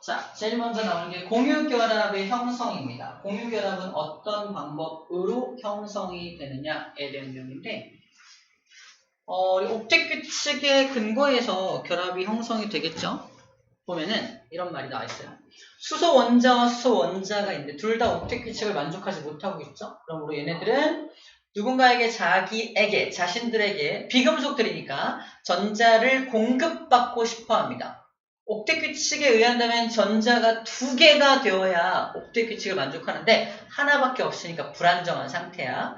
자, 제일 먼저 나오는 게 공유결합의 형성입니다. 공유결합은 어떤 방법으로 형성이 되느냐에 대한 내용인데, 우리 옥텟 규칙의 근거에서 결합이 형성이 되겠죠? 보면은 이런 말이 나와 있어요. 수소 원자와 수소 원자가 있는데 둘 다 옥텟 규칙을 만족하지 못하고 있죠? 그러므로 얘네들은 누군가에게 자신들에게 비금속들이니까 전자를 공급받고 싶어 합니다. 옥텟 규칙에 의한다면 전자가 2개가 되어야 옥텟 규칙을 만족하는데 하나밖에 없으니까 불안정한 상태야.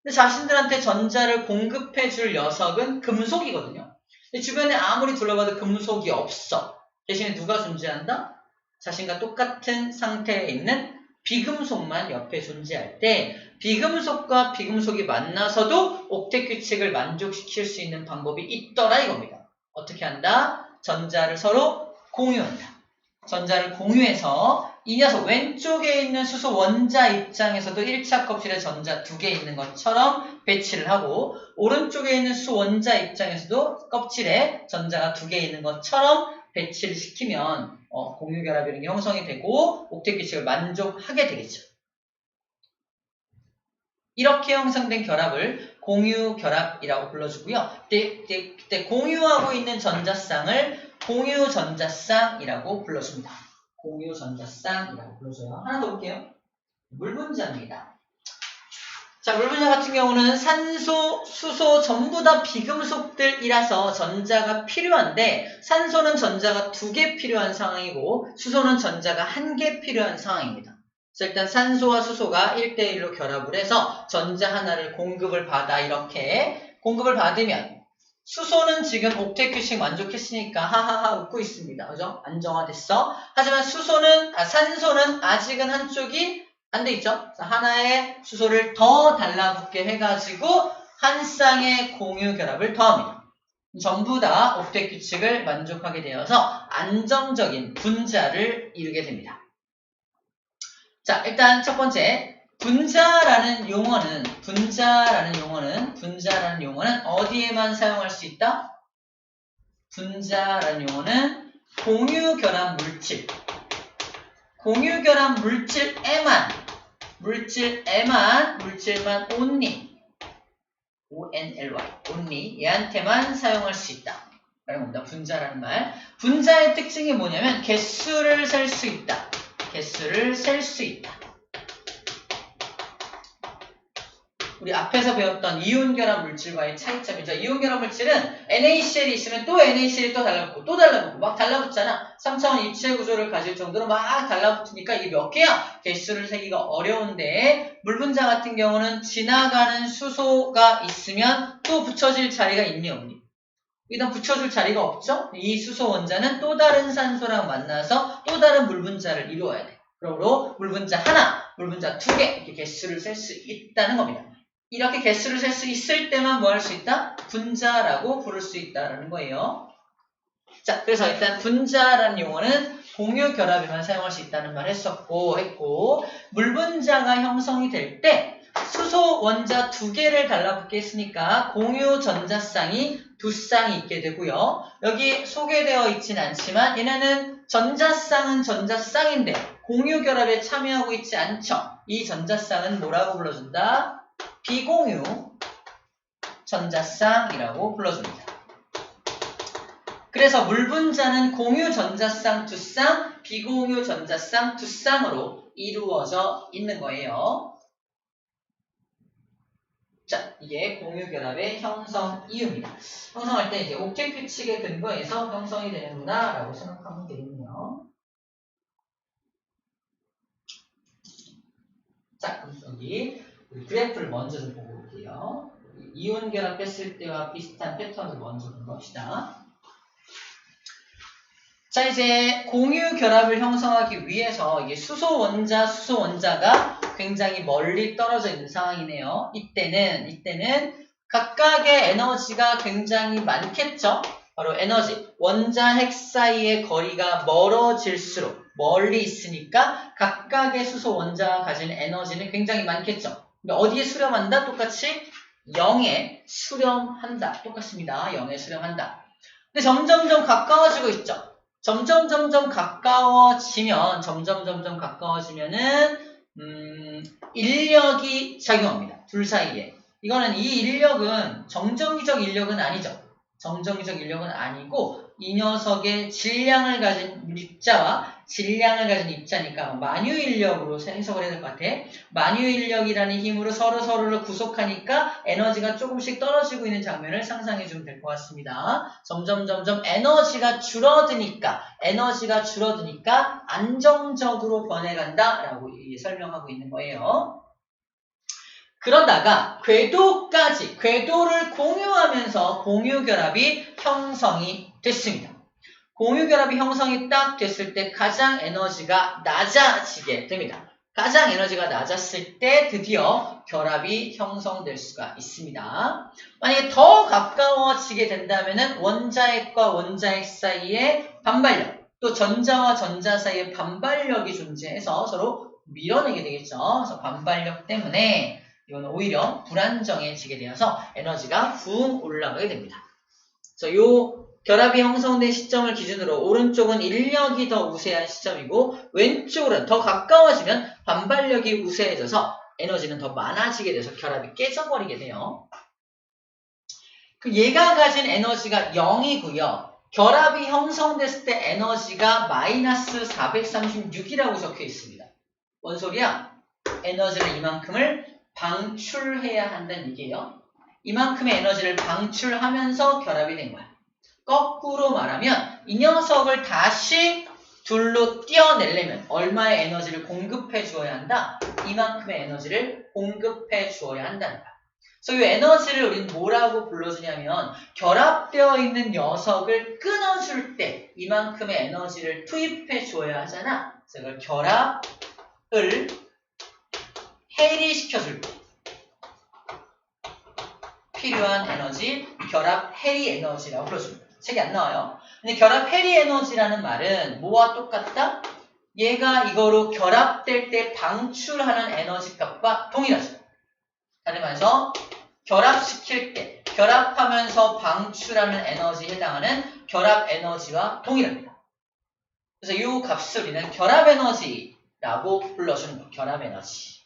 근데 자신들한테 전자를 공급해줄 녀석은 금속이거든요. 근데 주변에 아무리 둘러봐도 금속이 없어. 대신에 누가 존재한다? 자신과 똑같은 상태에 있는 비금속만 옆에 존재할 때 비금속과 비금속이 만나서도 옥텟 규칙을 만족시킬 수 있는 방법이 있더라 이겁니다. 어떻게 한다? 전자를 서로 공유한다. 전자를 공유해서 이 녀석 왼쪽에 있는 수소 원자 입장에서도 1차 껍질에 전자 2개 있는 것처럼 배치를 하고 오른쪽에 있는 수소 원자 입장에서도 껍질에 전자가 2개 있는 것처럼 배치를 시키면 공유결합이라는 게 형성이 되고 옥텟 규칙을 만족하게 되겠죠. 이렇게 형성된 결합을 공유결합이라고 불러주고요. 그때 공유하고 있는 전자쌍을 공유전자쌍이라고 불러줍니다. 공유전자쌍이라고 불러줘요. 하나 더 볼게요. 물분자입니다. 자, 물분자 같은 경우는 산소, 수소 전부 다 비금속들이라서 전자가 필요한데 산소는 전자가 2개 필요한 상황이고 수소는 전자가 1개 필요한 상황입니다. 그래서 일단 산소와 수소가 1대1로 결합을 해서 전자 하나를 공급을 받아 이렇게 공급을 받으면 수소는 지금 옥텟 규칙 만족했으니까 하하하 웃고 있습니다. 그죠? 안정화됐어. 하지만 산소는 아직은 한쪽이 안 돼 있죠? 하나의 수소를 더 달라붙게 해가지고 한 쌍의 공유 결합을 더합니다. 전부 다 옥텟 규칙을 만족하게 되어서 안정적인 분자를 이루게 됩니다. 자, 일단 첫 번째 분자라는 용어는 어디에만 사용할 수 있다? 분자라는 용어는 공유결합 물질만 only 얘한테만 사용할 수 있다 라는 겁니다. 분자라는 말. 분자의 특징이 뭐냐면 개수를 셀 수 있다. 우리 앞에서 배웠던 이온결합 물질과의 차이점이죠. 이온결합 물질은 NaCl이 있으면 또 NaCl이 또 달라붙고 막 달라붙잖아. 3차원 입체 구조를 가질 정도로 막 달라붙으니까 이게 몇 개야? 개수를 세기가 어려운데 물분자 같은 경우는 지나가는 수소가 있으면 또 붙여질 자리가 있니 없니? 일단 붙여줄 자리가 없죠? 이 수소 원자는 또 다른 산소랑 만나서 또 다른 물분자를 이루어야 돼. 그러므로 물분자 하나, 물분자 2개 이렇게 개수를 셀 수 있다는 겁니다. 이렇게 개수를 셀 수 있을 때만 뭐 할 수 있다? 분자라고 부를 수 있다는 거예요. 자, 그래서 일단 분자라는 용어는 공유결합에만 사용할 수 있다는 말 했고 물분자가 형성이 될 때 수소 원자 2개를 달라붙게 했으니까 공유 전자쌍이 2쌍이 있게 되고요. 여기 소개되어 있진 않지만 얘네는 전자쌍은 전자쌍인데 공유결합에 참여하고 있지 않죠. 이 전자쌍은 뭐라고 불러준다? 비공유 전자쌍이라고 불러줍니다. 그래서 물분자는 공유 전자쌍 2쌍, 비공유 전자쌍 2쌍으로 이루어져 있는 거예요. 자, 이게 공유결합의 형성 이유입니다. 형성할 때 이제 옥텟 규칙에 근거해서 형성이 되는구나 라고 생각하면 되겠네요. 자, 그럼 여기 우리 그래프를 먼저 좀 보고 올게요. 이온 결합했을 때와 비슷한 패턴을 먼저 본 것이다. 자, 이제 공유 결합을 형성하기 위해서 이게 수소 원자가 굉장히 멀리 떨어져 있는 상황이네요. 이때는 각각의 에너지가 굉장히 많겠죠? 바로 에너지, 원자 핵 사이의 거리가 멀어질수록 멀리 있으니까 각각의 수소 원자가 가진 에너지는 굉장히 많겠죠? 근데 어디에 수렴한다? 똑같이 0에 수렴한다. 똑같습니다. 0에 수렴한다. 근데 점점점 가까워지고 있죠? 점점 가까워지면은 인력이 작용합니다. 둘 사이에. 이거는 이 인력은 정정기적 인력은 아니죠. 정정기적 인력은 아니고 이 녀석의 질량을 가진 입자와 질량을 가진 입자니까 만유 인력으로 해석을 해야 될 것 같아. 만유 인력이라는 힘으로 서로를 구속하니까 에너지가 조금씩 떨어지고 있는 장면을 상상해 주면 될 것 같습니다. 점점 에너지가 줄어드니까 안정적으로 변해간다라고 설명하고 있는 거예요. 그러다가 궤도를 공유하면서 공유결합이 형성이 됐습니다. 공유결합이 형성이 딱 됐을 때 가장 에너지가 낮아지게 됩니다. 가장 에너지가 낮았을 때 드디어 결합이 형성될 수가 있습니다. 만약에 더 가까워지게 된다면 원자핵과 원자핵 사이에 반발력, 또 전자와 전자 사이에 반발력이 존재해서 서로 밀어내게 되겠죠. 그래서 반발력 때문에 이거는 오히려 불안정해지게 되어서 에너지가 붕 올라가게 됩니다. 그래서 요 결합이 형성된 시점을 기준으로 오른쪽은 인력이 더 우세한 시점이고 왼쪽은 더 가까워지면 반발력이 우세해져서 에너지는 더 많아지게 돼서 결합이 깨져버리게 돼요. 얘가 가진 에너지가 0이고요. 결합이 형성됐을 때 에너지가 마이너스 436이라고 적혀 있습니다. 뭔 소리야? 에너지는 이만큼을 방출해야 한다는 얘기예요. 이만큼의 에너지를 방출하면서 결합이 된 거야. 거꾸로 말하면 이 녀석을 다시 둘로 떼어내려면 얼마의 에너지를 공급해 주어야 한다? 이만큼의 에너지를 공급해 주어야 한다는 거야. 그래서 이 에너지를 우리는 뭐라고 불러주냐면 결합되어 있는 녀석을 끊어줄 때 이만큼의 에너지를 투입해 주어야 하잖아. 그래서 이걸 결합을 해리시켜줄 때 필요한 에너지, 결합 해리 에너지라고 불러줍니다. 책이 안 나와요. 근데 결합 해리 에너지라는 말은 뭐와 똑같다? 얘가 이거로 결합될 때 방출하는 에너지 값과 동일하죠. 다른 말해서 결합시킬 때, 결합하면서 방출하는 에너지에 해당하는 결합 에너지와 동일합니다. 그래서 이 값을 우리는 결합 에너지라고 불러주는 거예요. 결합 에너지.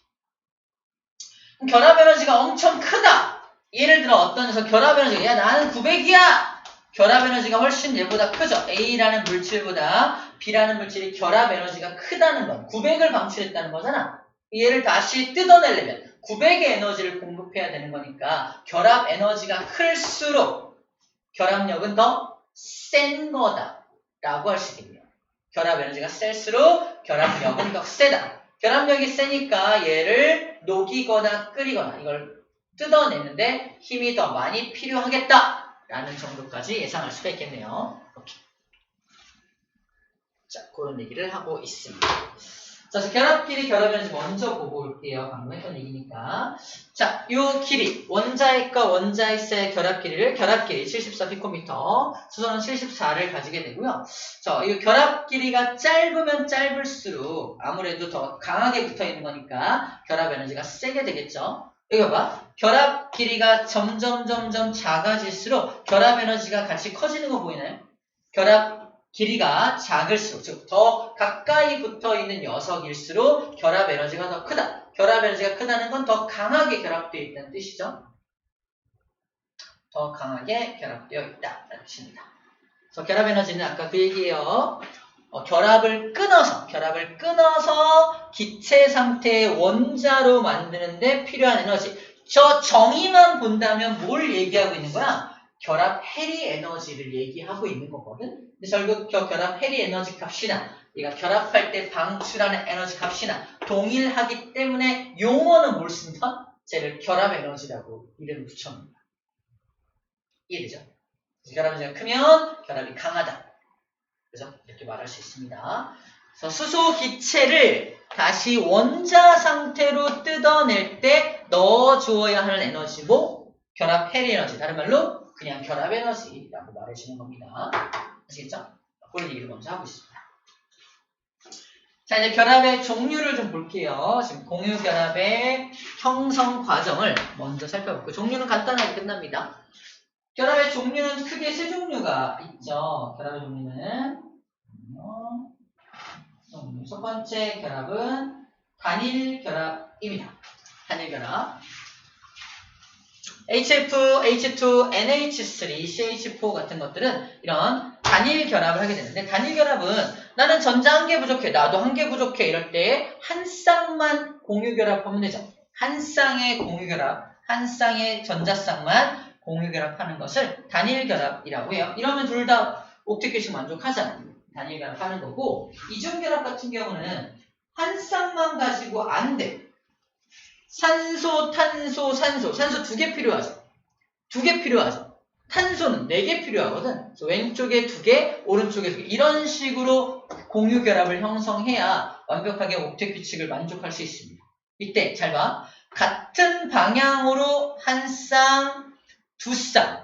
그럼 결합 에너지가 엄청 크다. 예를 들어 어떤 데서 결합 에너지가 야 나는 900이야. 결합 에너지가 훨씬 얘보다 크죠. A라는 물질보다 B라는 물질이 결합 에너지가 크다는 건 900을 방출했다는 거잖아. 얘를 다시 뜯어내려면 900의 에너지를 공급해야 되는 거니까 결합 에너지가 클수록 결합력은 더 센 거다라고 할 수 있겠네요. 결합 에너지가 셀수록 결합력은 더 세다. 결합력이 세니까 얘를 녹이거나 끓이거나 이걸 뜯어내는데 힘이 더 많이 필요하겠다라는 정도까지 예상할 수가 있겠네요. 이렇게. 자, 그런 얘기를 하고 있습니다. 자, 결합끼리 결합에너지 먼저 보고 올게요. 방금 했던 얘기니까. 자, 요 길이 원자핵과 원자핵 사이의 결합길이 74피코미터, 수소는 74를 가지게 되고요. 자, 이 결합 길이가 짧으면 짧을수록 아무래도 더 강하게 붙어 있는 거니까 결합 에너지가 세게 되겠죠. 여기 봐봐. 결합 길이가 점점 작아질수록 결합 에너지가 같이 커지는 거 보이나요? 결합 길이가 작을수록, 즉 더 가까이 붙어있는 녀석일수록 결합 에너지가 더 크다. 결합 에너지가 크다는 건 더 강하게 결합되어 있다는 뜻이죠. 더 강하게 결합되어 있다는 뜻입니다. 그래서 결합 에너지는 아까 그 얘기예요. 결합을 끊어서 기체 상태의 원자로 만드는데 필요한 에너지. 저 정의만 본다면 뭘 얘기하고 있는 거야? 결합 해리 에너지를 얘기하고 있는 거거든. 근데 결국 결합 해리 에너지 값이나 얘가 결합할 때 방출하는 에너지 값이나 동일하기 때문에 용어는 뭘 쓴다? 쟤를 결합 에너지라고 이름을 붙여놓는다. 이해되죠? 결합 에너지가 크면 결합이 강하다. 그래서 이렇게 말할 수 있습니다. 그래서 수소 기체를 다시 원자 상태로 뜯어낼 때 넣어주어야 하는 에너지고 결합 해리 에너지, 다른 말로 그냥 결합 에너지라고 말해주는 겁니다. 아시겠죠? 그런 얘기를 먼저 하고 있습니다. 자, 이제 결합의 종류를 좀 볼게요. 지금 공유 결합의 형성 과정을 먼저 살펴볼게요. 종류는 간단하게 끝납니다. 결합의 종류는 크게 세 종류가 있죠. 결합의 종류는 첫 번째 결합은 단일 결합입니다. 단일 결합. HF, H2, NH3, CH4 같은 것들은 이런 단일 결합을 하게 되는데, 단일 결합은 나는 전자 한 개 부족해, 나도 한 개 부족해 이럴 때 한 쌍만 공유 결합하면 되죠. 한 쌍의 공유 결합, 한 쌍의 전자쌍만 공유 결합하는 것을 단일 결합이라고 해요. 이러면 둘 다 옥텟 만족하잖아요. 단일 결합하는 거고, 이중 결합 같은 경우는 한 쌍만 가지고 안 돼. 산소, 탄소, 산소 두 개 필요하죠. 두 개 필요하죠. 탄소는 4개 필요하거든. 그래서 왼쪽에 2개, 오른쪽에 2개. 이런 식으로 공유 결합을 형성해야 완벽하게 옥텟 규칙을 만족할 수 있습니다. 이때 잘 봐. 같은 방향으로 한 쌍, 두 쌍.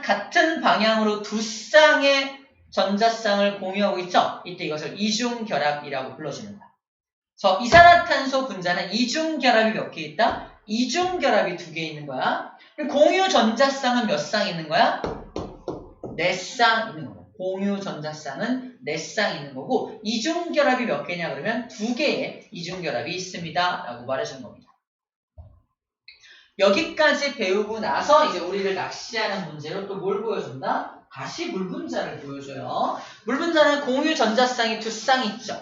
같은 방향으로 두 쌍의 전자쌍을 공유하고 있죠. 이때 이것을 이중 결합이라고 불러줍니다. 그래서 이산화탄소 분자는 이중 결합이 몇 개 있다? 이중 결합이 2개 있는 거야. 공유 전자쌍은 몇 쌍 있는 거야? 4쌍 있는 거야. 공유 전자쌍은 4쌍 있는 거고, 이중 결합이 몇 개냐 그러면 2개의 이중 결합이 있습니다 라고 말해주는 겁니다. 여기까지 배우고 나서 이제 우리를 낚시하는 문제로 또 뭘 보여준다? 다시 물분자를 보여줘요. 물분자는 공유 전자쌍이 2쌍 있죠.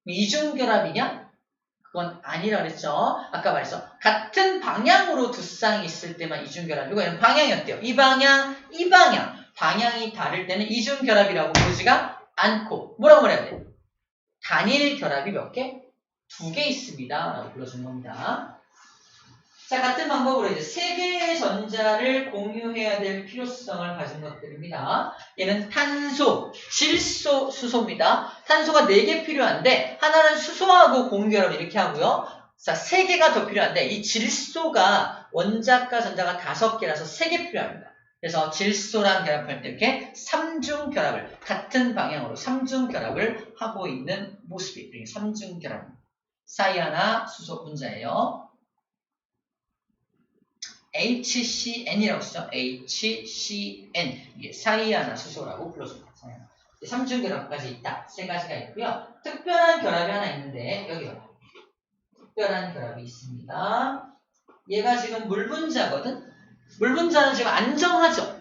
이중 결합이냐? 그건 아니라 그랬죠. 아까 말했어. 같은 방향으로 2쌍이 있을 때만 이중 결합이고, 얘는 방향이 어때요? 이 방향, 이 방향. 방향이 다를 때는 이중 결합이라고 부르지가 않고, 뭐라고 말해야 돼? 단일 결합이 몇 개? 2개 있습니다 라고 불러주는 겁니다. 자, 같은 방법으로 이제 3개의 전자를 공유해야 될 필요성을 가진 것들입니다. 얘는 탄소, 질소, 수소입니다. 탄소가 4개 필요한데, 하나는 수소하고 공유결합 이렇게 하고요. 자, 3개가 더 필요한데, 이 질소가 원자과 전자가 5개라서 3개 필요합니다. 그래서 질소랑 결합할 때 이렇게 3중 결합을, 같은 방향으로 3중 결합을 하고 있는 모습이, 3중 결합. 사이아나 수소 분자예요. HCN이라고 쓰죠. HCN. 이게 사이아나 수소라고 불러줍니다. 3중 결합까지 있다. 3가지가 있고요. 특별한 결합이 하나 있는데, 여기요. 특별한 결합이 있습니다. 얘가 지금 물분자거든? 물분자는 지금 안정하죠?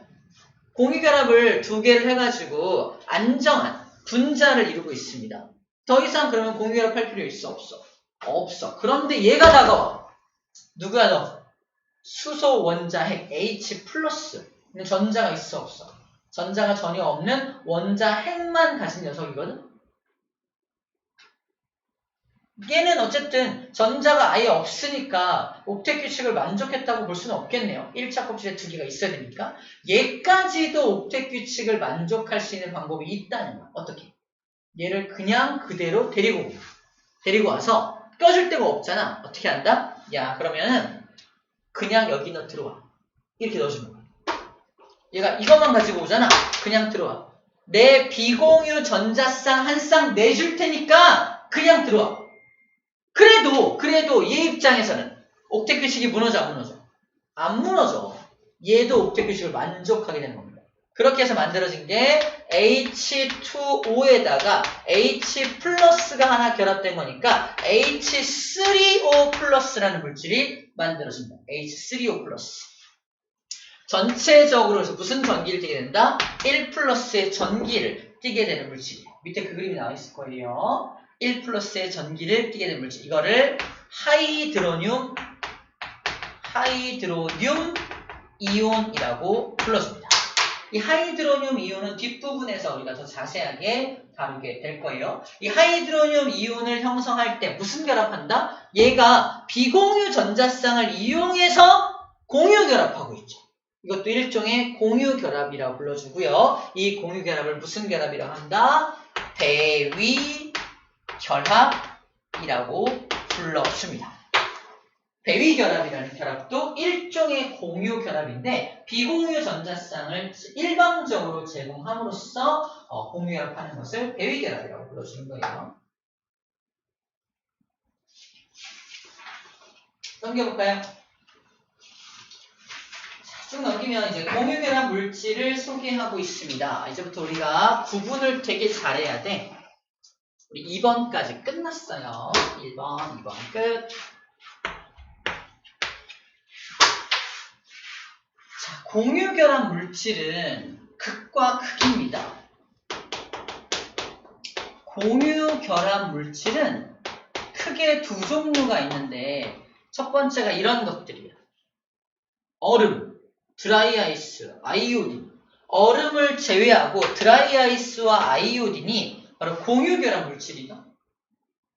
공유결합을 2개를 해가지고 안정한 분자를 이루고 있습니다. 더 이상 그러면 공유결합 할 필요 있어? 없어? 없어. 그런데 얘가 다가와. 누구야 너? 수소 원자핵 H+. 전자가 있어 없어? 전자가 전혀 없는 원자핵만 가진 녀석이거든? 얘는 어쨌든 전자가 아예 없으니까 옥텟 규칙을 만족했다고 볼 수는 없겠네요. 1차 껍질에 2개가 있어야 되니까. 얘까지도 옥텟 규칙을 만족할 수 있는 방법이 있다는 거야. 어떻게? 얘를 그냥 그대로 데리고 와서 껴줄 데가 없잖아. 어떻게 한다? 야, 그러면은 그냥 여기 너 들어와. 이렇게 넣어주는 거야. 얘가 이것만 가지고 오잖아. 그냥 들어와. 내 비공유 전자쌍 한 쌍 내줄 테니까 그냥 들어와. 그래도 얘 입장에서는 옥텟 규칙이 무너져 안 무너져? 안 무너져. 얘도 옥텟 규칙을 만족하게 되는 겁니다. 그렇게 해서 만들어진 게 H2O에다가 H+가 하나 결합된 거니까 H3O+라는 물질이 만들어집니다. H3O+. 전체적으로 해서 무슨 전기를 띠게 된다? 1+의 전기를 띠게 되는 물질이에요. 밑에 그 그림이 나와 있을 거예요. 1+의 전기를 띠게 되는 물질. 이거를 하이드로늄 이온이라고 불러줍니다. 이 하이드로늄 이온은 뒷부분에서 우리가 더 자세하게 다루게 될 거예요. 이 하이드로늄 이온을 형성할 때 무슨 결합한다? 얘가 비공유 전자쌍을 이용해서 공유 결합하고 있죠. 이것도 일종의 공유 결합이라고 불러주고요. 이 공유 결합을 무슨 결합이라고 한다? 배위 결합이라고 불러줍니다. 배위 결합이라는 결합도 일종의 공유 결합인데, 비공유 전자쌍을 일방적으로 제공함으로써 공유 결합하는 것을 배위 결합이라고 불러주는 거예요. 넘겨볼까요? 쭉 넘기면 이제 공유결합 물질을 소개하고 있습니다. 이제부터 우리가 구분을 되게 잘해야 돼. 우리 2번까지 끝났어요. 1번, 2번 끝. 자, 공유결합 물질은 극과 극입니다. 공유결합 물질은 크게 두 종류가 있는데 첫 번째가 이런 것들이에요. 얼음, 드라이아이스, 아이오딘. 얼음을 제외하고 드라이아이스와 아이오딘이 바로 공유결합 물질이다.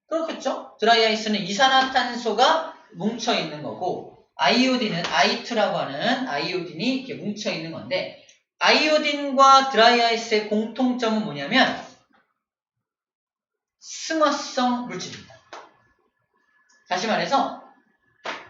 그렇겠죠? 드라이아이스는 이산화탄소가 뭉쳐있는 거고 아이오딘은 I2라고 하는 아이오딘이 이렇게 뭉쳐있는 건데 아이오딘과 드라이아이스의 공통점은 뭐냐면 승화성 물질입니다. 다시 말해서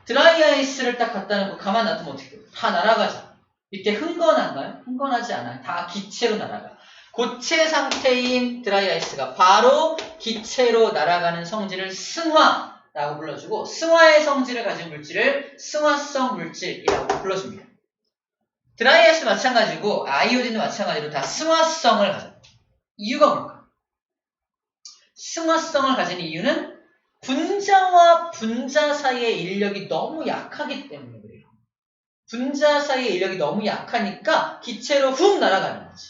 드라이아이스를 딱 갖다 놓고 가만 놔두면 어떻게 돼요? 다 날아가죠. 밑에 흥건한가요? 흥건하지 않아요. 다 기체로 날아가. 고체 상태인 드라이아이스가 바로 기체로 날아가는 성질을 승화라고 불러주고 승화의 성질을 가진 물질을 승화성 물질이라고 불러줍니다. 드라이아이스 마찬가지고 아이오딘도 마찬가지로 다 승화성을 가져요. 이유가 뭘까? 승화성을 가진 이유는 분자와 분자 사이의 인력이 너무 약하기 때문에 그래요. 분자 사이의 인력이 너무 약하니까 기체로 훅 날아가는 거지.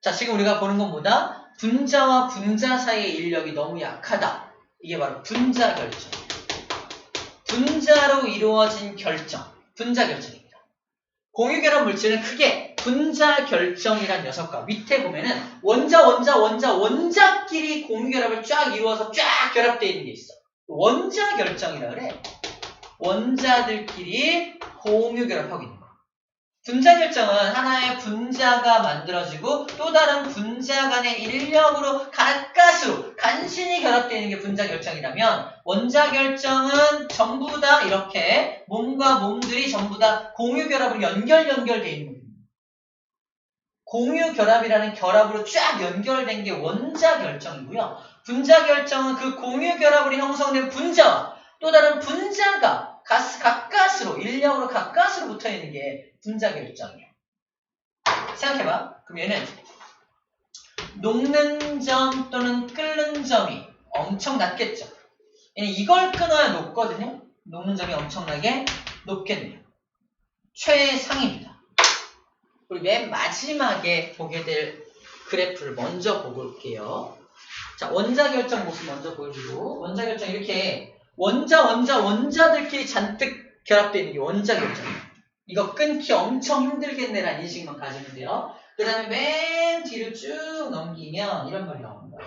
자, 지금 우리가 보는 건 뭐다? 분자와 분자 사이의 인력이 너무 약하다. 이게 바로 분자 결정. 분자로 이루어진 결정. 분자 결정입니다. 공유결합 물질은 크게 분자 결정이란 녀석과 밑에 보면은 원자끼리 공유결합을 쫙 이루어서 쫙 결합되어 있는 게 있어. 원자 결정이라 그래. 원자들끼리 공유결합하고 있는 거야. 분자 결정은 하나의 분자가 만들어지고 또 다른 분자 간의 인력으로 가까스로 간신히 결합되어 있는 게 분자 결정이라면 원자 결정은 전부 다 이렇게 몸과 몸들이 전부 다 공유결합으로 연결되어 있는 겁니다. 공유결합이라는 결합으로 쫙 연결된 게 원자 결정이고요. 분자 결정은 그 공유결합으로 형성된 분자와 또 다른 분자가 가까스로 인력으로 가까스로 붙어있는 게 분자 결정이에요. 생각해봐. 그럼 얘는 녹는 점 또는 끓는 점이 엄청 낮겠죠. 얘는 이걸 끊어야 높거든요. 녹는 점이 엄청나게 높겠네요. 최상입니다. 우리 맨 마지막에 보게 될 그래프를 먼저 보고 올게요. 자, 원자 결정 모습 먼저 보여주고 원자 결정 이렇게 원자들끼리 잔뜩 결합되어 있는 게 원자 결정이에요. 이거 끊기 엄청 힘들겠네라는 인식만 가지면 돼요. 그 다음에 맨 뒤로 쭉 넘기면 이런 말이 나옵니다.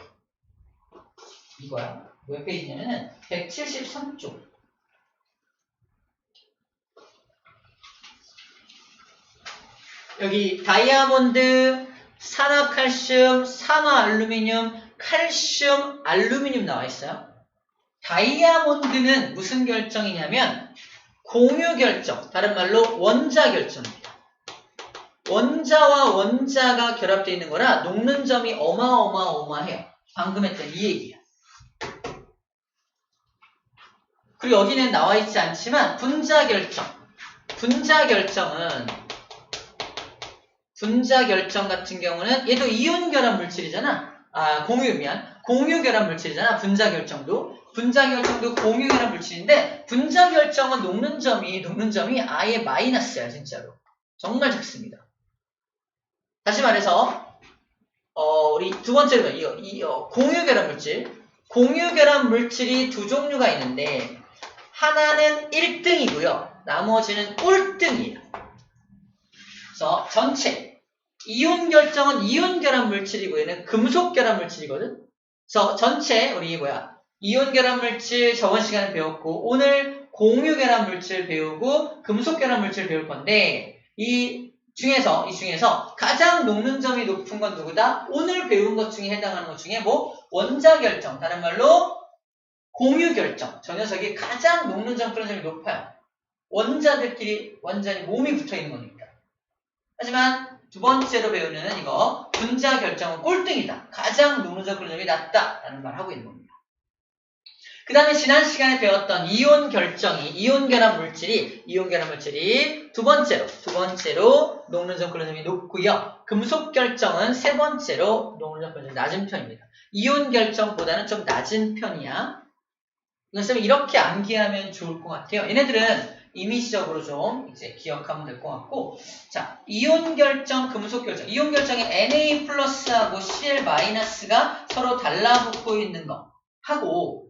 이거야. 몇 페이지냐면은 173쪽. 여기 다이아몬드, 산화칼슘, 산화알루미늄, 칼슘, 알루미늄 나와 있어요. 다이아몬드는 무슨 결정이냐면 공유 결정, 다른 말로 원자 결정입니다. 원자와 원자가 결합되어 있는 거라 녹는 점이 어마어마해요. 방금 했던 이 얘기야. 그리고 여기는 나와 있지 않지만 분자 결정. 분자 결정 같은 경우는 얘도 이온 결합 물질이잖아. 공유 결합 물질이잖아. 분자 결정도 공유 결합 물질인데 분자 결정은 녹는 점이 아예 마이너스야, 진짜로. 정말 작습니다. 다시 말해서 우리 두 번째로 공유 결합 물질. 공유 결합 물질이 두 종류가 있는데 하나는 1등이고요. 나머지는 꼴등이에요. 그래서 전체 이온 결정은 이온 결합 물질이고 얘는 금속 결합 물질이거든. 그래서 전체 우리 이온 결합 물질 저번 시간에 배웠고 오늘 공유 결합 물질 배우고 금속 결합 물질 배울 건데 이 중에서 가장 녹는 점이 높은 건 누구다? 오늘 배운 것 중에 해당하는 것 중에 원자 결정, 다른 말로 공유 결정. 저 녀석이 가장 녹는 점, 끓는 점이 높아요. 원자들끼리 완전히 몸이 붙어 있는 거니까. 하지만 두 번째로 배우는 이거 분자 결정은 꼴등이다. 가장 녹는 점, 끓는 점이 낮다라는 말을 하고 있는 겁니다. 그 다음에 지난 시간에 배웠던 이온 결합 물질이 두 번째로 녹는점 클로점이 높고요. 금속 결정은 세 번째로 녹는점 클로점이 낮은 편입니다. 이온 결정보다는 좀 낮은 편이야. 이것을 이렇게 암기하면 좋을 것 같아요. 얘네들은 이미지적으로 좀 이제 기억하면 될 것 같고, 자, 이온 결정, 금속 결정. 이온 결정에 Na 플러스하고 Cl 마이너스가 서로 달라붙고 있는 거 하고,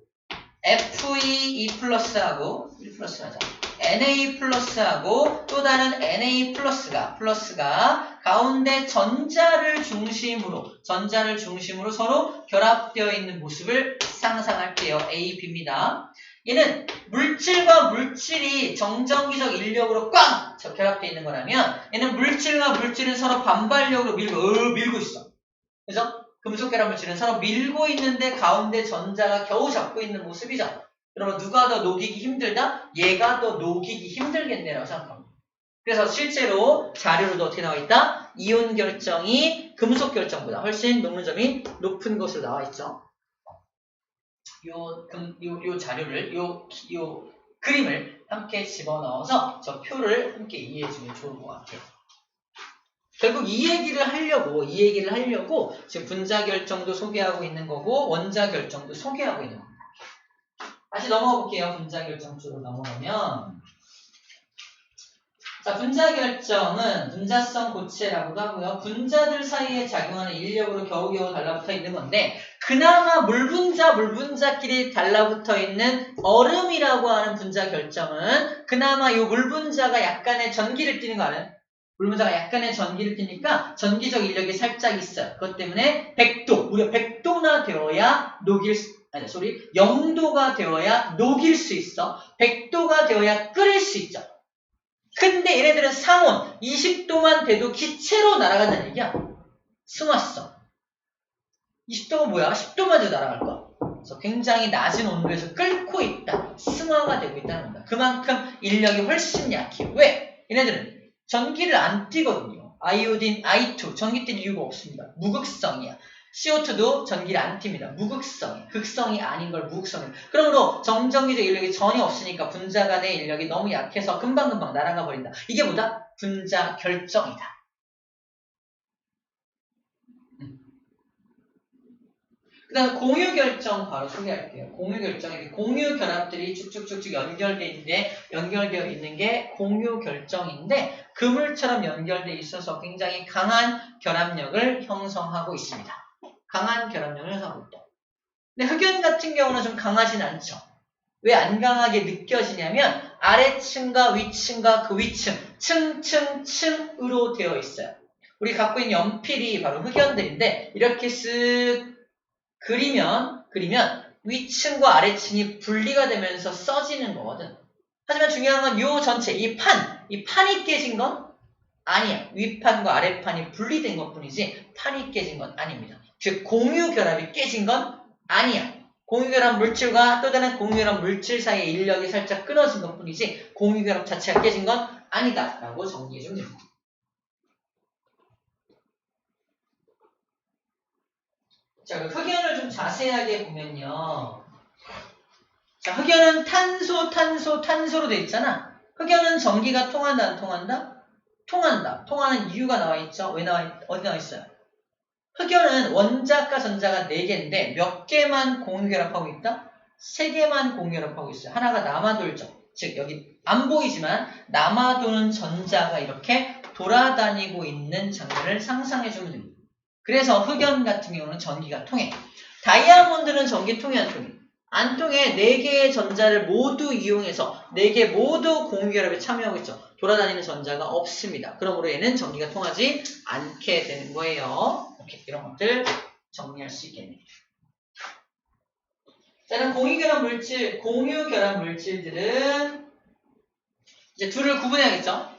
Fe 플러스하고 1 플러스 하자. Na 플러스하고 또 다른 Na 플러스가 가운데 전자를 중심으로 서로 결합되어 있는 모습을 상상할게요. A, B입니다. 얘는 물질과 물질이 정전기적 인력으로 꽉 결합되어 있는 거라면 얘는 물질과 물질은 서로 반발력으로 밀고 있어. 그죠? 금속 결합 물질은 서로 밀고 있는데 가운데 전자가 겨우 잡고 있는 모습이죠. 그러면 누가 더 녹이기 힘들다? 얘가 더 녹이기 힘들겠네라고 생각합니다. 그래서 실제로 자료로도 어떻게 나와 있다? 이온 결정이 금속 결정보다 훨씬 녹는 점이 높은 것으로 나와 있죠. 요 자료를, 요 그림을 함께 집어넣어서 저 표를 함께 이해해주면 좋을 것 같아요. 결국 이 얘기를 하려고 지금 분자 결정도 소개하고 있는 거고 원자 결정도 소개하고 있는 겁니다. 다시 넘어가 볼게요. 분자 결정 쪽으로 넘어가면, 자, 분자 결정은 분자성 고체라고도 하고요. 분자들 사이에 작용하는 인력으로 겨우겨우 달라붙어 있는 건데, 그나마 물분자끼리 달라붙어 있는 얼음이라고 하는 분자 결정은 그나마 이 물분자가 약간의 전기를 띠는 거 알아요? 물분자가 약간의 전기를 띠니까 전기적 인력이 살짝 있어요. 그것 때문에 100도, 무려 100도나 되어야 0도가 되어야 녹일 수 있어. 100도가 되어야 끓일 수 있죠. 근데 얘네들은 상온 20도만 돼도 기체로 날아간다는 얘기야. 승화성. 20도가 뭐야? 10도만 돼도 날아갈 거야. 그래서 굉장히 낮은 온도에서 끓고 있다. 승화가 되고 있다는 겁니다. 그만큼 인력이 훨씬 약해요. 왜? 얘네들은 전기를 안 띠거든요. 아이오딘, I2 전기 띨 이유가 없습니다. 무극성이야. CO2도 전기를 안 띱니다. 무극성이. 극성이 아닌 걸 무극성이에요. 그러므로 정전기적 인력이 전혀 없으니까 분자 간의 인력이 너무 약해서 금방금방 날아가 버린다. 이게 뭐다? 분자 결정이다. 그 다음에 공유 결정 바로 소개할게요. 공유 결정에 공유 결합들이 쭉쭉쭉쭉 연결되어 있는 게 공유 결정인데 그물처럼 연결되어 있어서 굉장히 강한 결합력을 형성하고 있습니다. 강한 결합력을 형성하고 있다. 근데 흑연 같은 경우는 좀 강하진 않죠. 왜 안 강하게 느껴지냐면 아래층과 위층과 그 위층, 층으로 되어 있어요. 우리 갖고 있는 연필이 바로 흑연들인데 이렇게 쓱 그리면 위층과 아래층이 분리가 되면서 써지는 거거든. 하지만 중요한 건 요 전체, 이 판이 깨진 건 아니야. 위판과 아래판이 분리된 것뿐이지 판이 깨진 건 아닙니다. 즉 공유 결합이 깨진 건 아니야. 공유 결합 물질과 또 다른 공유 결합 물질 사이의 인력이 살짝 끊어진 것뿐이지 공유 결합 자체가 깨진 건 아니다라고 정리해주면 됩니다. 자, 흑연을 좀 자세하게 보면요. 자, 흑연은 탄소로 돼 있잖아. 흑연은 전기가 통한다, 안 통한다? 통한다. 통하는 이유가 나와 있죠. 어디 나와 있어요? 흑연은 원자과 전자가 4개인데 몇 개만 공유결합하고 있다? 3개만 공유결합하고 있어요. 하나가 남아돌죠. 즉 여기 안 보이지만 남아도는 전자가 이렇게 돌아다니고 있는 장면을 상상해주면 됩니다. 그래서 흑연 같은 경우는 전기가 통해. 다이아몬드는 전기 통해 안 통해? 안 통해. 4개의 전자를 모두 이용해서 4개 모두 공유결합에 참여하고 있죠. 돌아다니는 전자가 없습니다. 그러므로 얘는 전기가 통하지 않게 되는 거예요. 이렇게 이런 것들 정리할 수 있겠네요. 자, 그럼 공유결합 물질들은 이제 둘을 구분해야겠죠.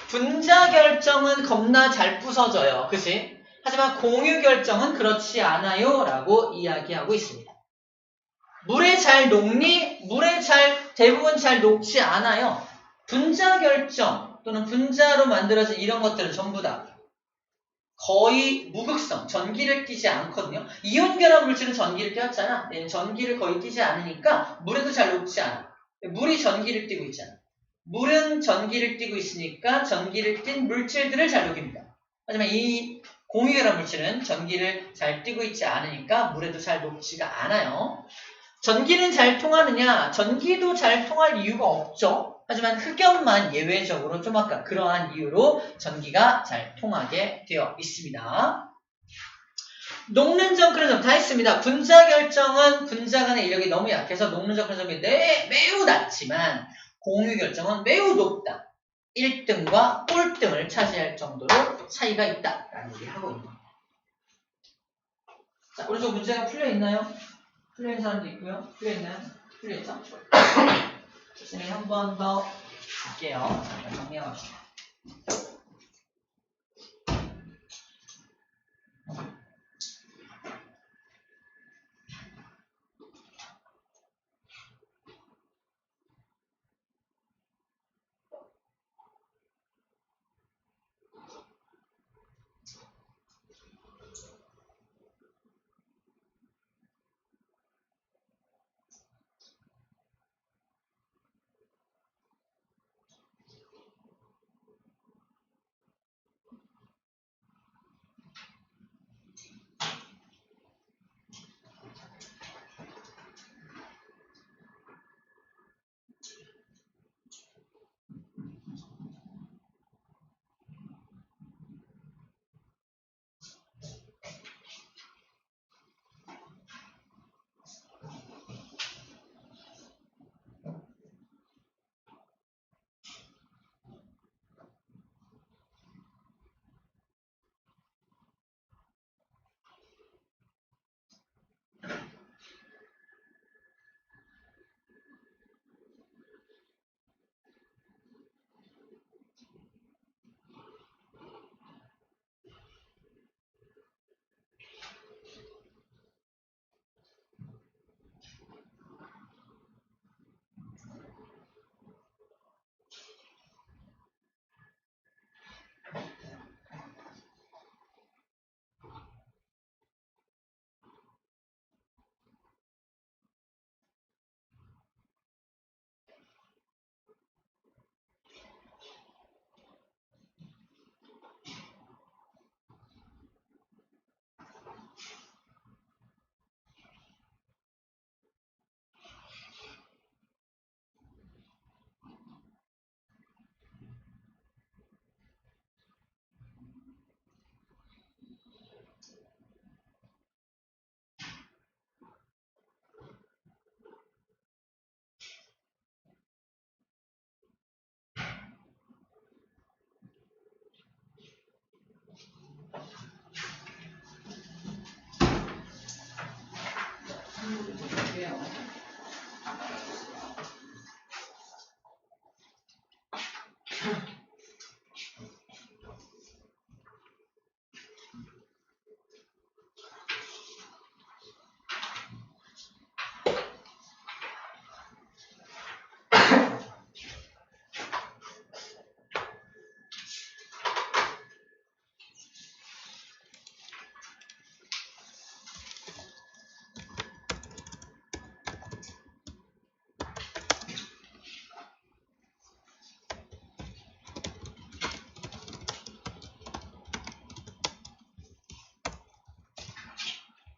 분자 결정은 겁나 잘 부서져요. 그치? 하지만 공유 결정은 그렇지 않아요 라고 이야기하고 있습니다. 물에 잘 녹니? 대부분 잘 녹지 않아요. 분자 결정 또는 분자로 만들어진 이런 것들은 전부 다 거의 무극성, 전기를 띠지 않거든요. 이온 결합 물질은 전기를 띄었잖아. 얘는 전기를 거의 띠지 않으니까 물에도 잘 녹지 않아. 물이 전기를 띠고 있잖아. 물은 전기를 띠고 있으니까 전기를 띤 물질들을 잘 녹입니다. 하지만 이 공유결합 물질은 전기를 잘 띠고 있지 않으니까 물에도 잘 녹지가 않아요. 전기는 잘 통하느냐? 전기도 잘 통할 이유가 없죠. 하지만 흑연만 예외적으로 좀 아까 그러한 이유로 전기가 잘 통하게 되어 있습니다. 녹는 점, 그런 점 다 있습니다. 분자 결정은 분자 간의 이력이 너무 약해서 녹는 점, 그런 점이 매우 낮지만 공유 결정은 매우 높다. 1등과 꼴등을 차지할 정도로 차이가 있다라는 얘기를 하고 있는 겁니다. 자, 오른쪽 문제가 풀려있나요? 풀려있는 사람도 있고요. 풀려있나요? 풀려있죠? 선생님 한 번 더 볼게요. 잠깐 정리해봅시다.